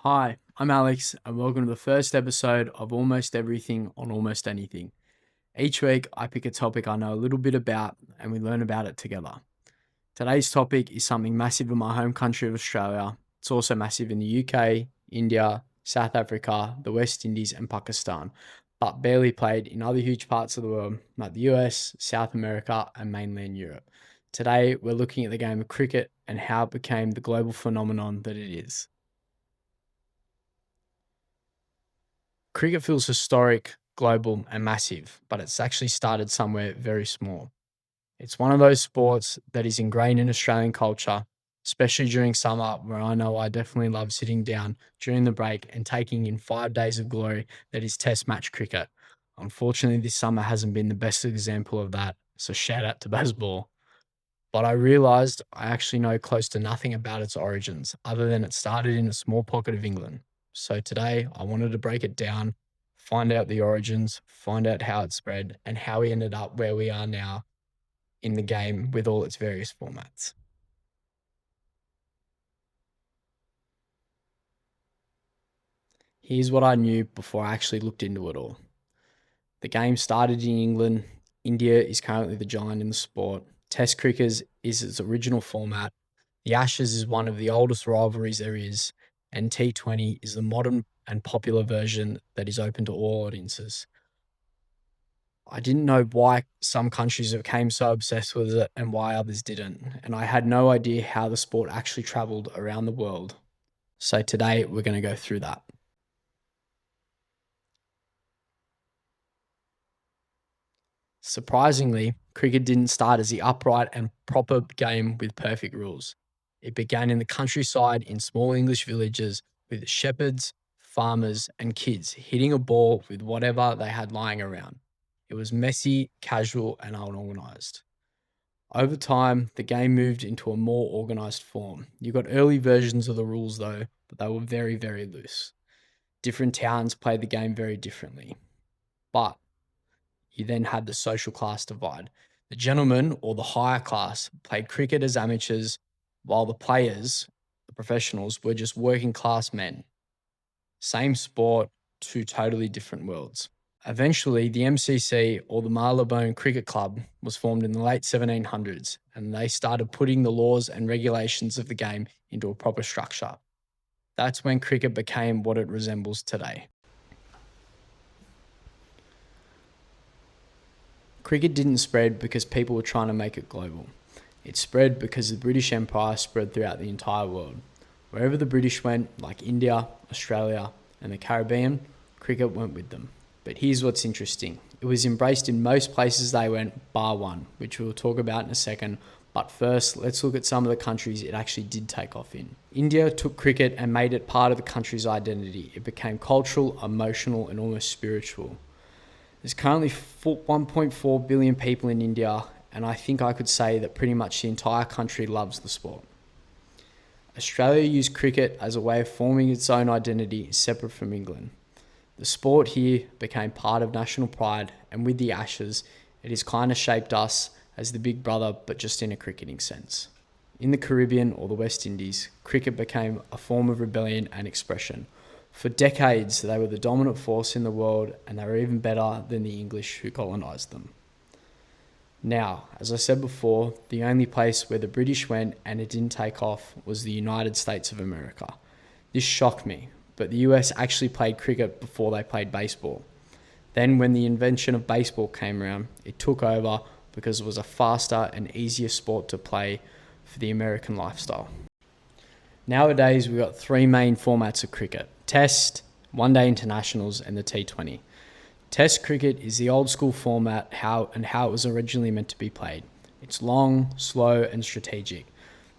Hi, I'm Alex, and welcome to the first episode of Almost Everything on Almost Anything. Each week, I pick a topic I know a little bit about, and we learn about it together. Today's topic is something massive in my home country of Australia. It's also massive in the UK, India, South Africa, the West Indies, and Pakistan, but barely played in other huge parts of the world like the US, South America, and mainland Europe. Today, we're looking at the game of cricket and how it became the global phenomenon that it is. Cricket feels historic, global, and massive, but it's actually started somewhere very small. It's one of those sports that is ingrained in Australian culture, especially during summer, where I know I definitely love sitting down during the break and taking in 5 days of glory that is Test match cricket. Unfortunately, this summer hasn't been the best example of that, so shout out to baseball. But I realised I actually know close to nothing about its origins, other than it started in a small pocket of England. So today I wanted to break it down, find out the origins, find out how it spread, and how we ended up where we are now in the game with all its various formats. Here's what I knew before I actually looked into it all. The game started in England. India is currently the giant in the sport. Test cricket is its original format. The Ashes is one of the oldest rivalries there is, and T20 is the modern and popular version that is open to all audiences. I didn't know why some countries became so obsessed with it and why others didn't, and I had no idea how the sport actually traveled around the world. So today we're going to go through that. Surprisingly, cricket didn't start as the upright and proper game with perfect rules. It began in the countryside in small English villages with shepherds, farmers, and kids hitting a ball with whatever they had lying around. It was messy, casual, and unorganized. Over time, the game moved into a more organized form. You got early versions of the rules though, but they were very, very loose. Different towns played the game very differently. But you then had the social class divide. The gentlemen or the higher class played cricket as amateurs, while the players, the professionals, were just working class men. Same sport, two totally different worlds. Eventually, the MCC or the Marylebone Cricket Club was formed in the late 1700s, and they started putting the laws and regulations of the game into a proper structure. That's when cricket became what it resembles today. Cricket didn't spread because people were trying to make it global. It spread because the British Empire spread throughout the entire world. Wherever the British went, like India, Australia, and the Caribbean, cricket went with them. But here's what's interesting. It was embraced in most places they went, bar one, which we'll talk about in a second. But first, let's look at some of the countries it actually did take off in. India took cricket and made it part of the country's identity. It became cultural, emotional, and almost spiritual. There's currently 1.4 billion people in India, and I think I could say that pretty much the entire country loves the sport. Australia used cricket as a way of forming its own identity separate from England. The sport here became part of national pride, and with the Ashes, it has kind of shaped us as the big brother, but just in a cricketing sense. In the Caribbean or the West Indies, cricket became a form of rebellion and expression. For decades, they were the dominant force in the world, and they were even better than the English who colonised them. Now, as I said before, the only place where the British went and it didn't take off was the United States of America. This shocked me, but the US actually played cricket before they played baseball. Then when the invention of baseball came around, it took over because it was a faster and easier sport to play for the American lifestyle. Nowadays, we've got three main formats of cricket: Test, One Day Internationals, and the T20. Test cricket is the old school format how it was originally meant to be played. It's long, slow, and strategic.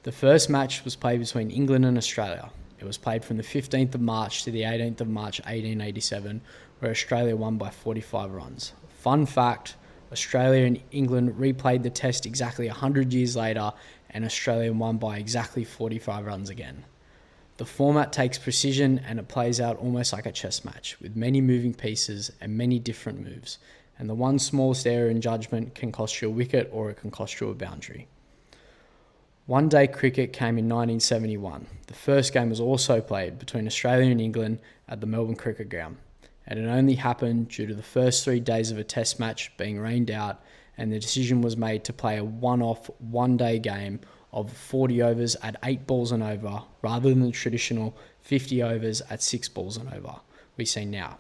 The first match was played between England and Australia. It was played from the 15th of March to the 18th of March 1887, where Australia won by 45 runs. Fun fact, Australia and England replayed the test exactly 100 years later, and Australia won by exactly 45 runs again. The format takes precision and it plays out almost like a chess match, with many moving pieces and many different moves, and the one smallest error in judgment can cost you a wicket or it can cost you a boundary. One-day cricket came in 1971. The first game was also played between Australia and England at the Melbourne Cricket Ground, and it only happened due to the first 3 days of a test match being rained out, and the decision was made to play a one-off one-day game of 40 overs at 8 balls and over rather than the traditional 50 overs at 6 balls and over we see now.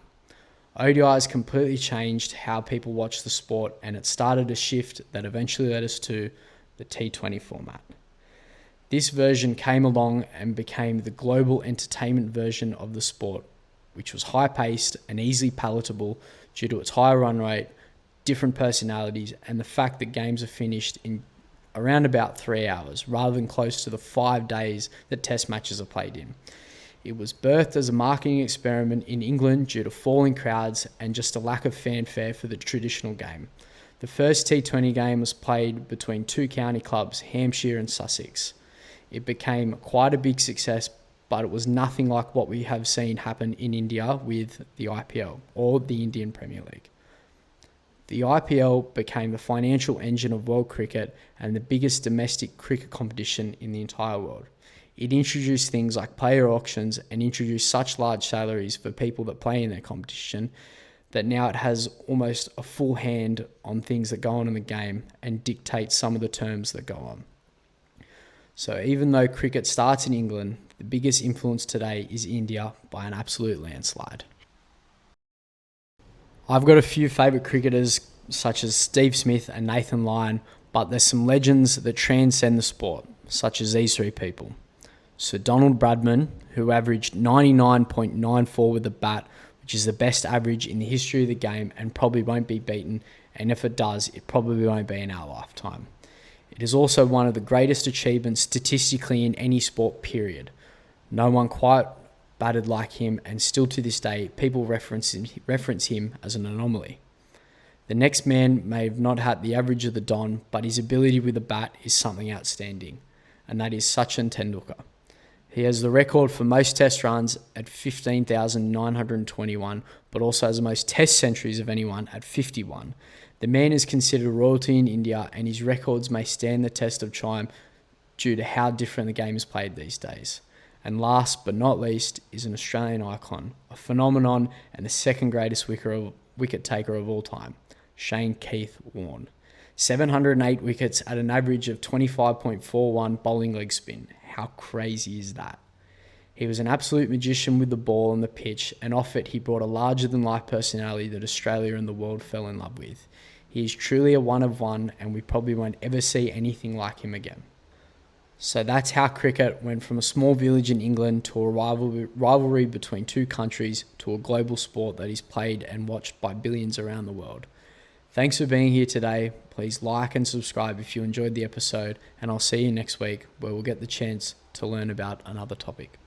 ODIs completely changed how people watch the sport, and it started a shift that eventually led us to the T20 format. This version came along and became the global entertainment version of the sport, which was high-paced and easily palatable due to its high run rate, different personalities, and the fact that games are finished in around about 3 hours rather than close to the 5 days that test matches are played in. It was birthed as a marketing experiment in England due to falling crowds and just a lack of fanfare for the traditional game. The first T20 game was played between 2 county clubs, Hampshire and Sussex. It became quite a big success, but it was nothing like what we have seen happen in India with the IPL or the Indian Premier League. The IPL became the financial engine of world cricket and the biggest domestic cricket competition in the entire world. It introduced things like player auctions and introduced such large salaries for people that play in their competition that now it has almost a full hand on things that go on in the game and dictates some of the terms that go on. So even though cricket starts in England, the biggest influence today is India by an absolute landslide. I've got a few favourite cricketers such as Steve Smith and Nathan Lyon, but there's some legends that transcend the sport, such as these 3 people. Sir Donald Bradman, who averaged 99.94 with the bat, which is the best average in the history of the game and probably won't be beaten, and if it does, it probably won't be in our lifetime. It is also one of the greatest achievements statistically in any sport, period. No one quite batted like him, and still to this day, people reference him as an anomaly. The next man may have not had the average of the Don, but his ability with the bat is something outstanding, and that is Sachin Tendulkar. He has the record for most test runs at 15,921, but also has the most test centuries of anyone at 51. The man is considered royalty in India, and his records may stand the test of time due to how different the game is played these days. And last but not least is an Australian icon, a phenomenon, and the second greatest wicket taker of all time, Shane Keith Warne. 708 wickets at an average of 25.41 bowling leg spin. How crazy is that? He was an absolute magician with the ball on the pitch, and off it he brought a larger-than-life personality that Australia and the world fell in love with. He is truly a one of one, and we probably won't ever see anything like him again. So that's how cricket went from a small village in England to a rivalry between 2 countries to a global sport that is played and watched by billions around the world. Thanks for being here today. Please like and subscribe if you enjoyed the episode, and I'll see you next week where we'll get the chance to learn about another topic.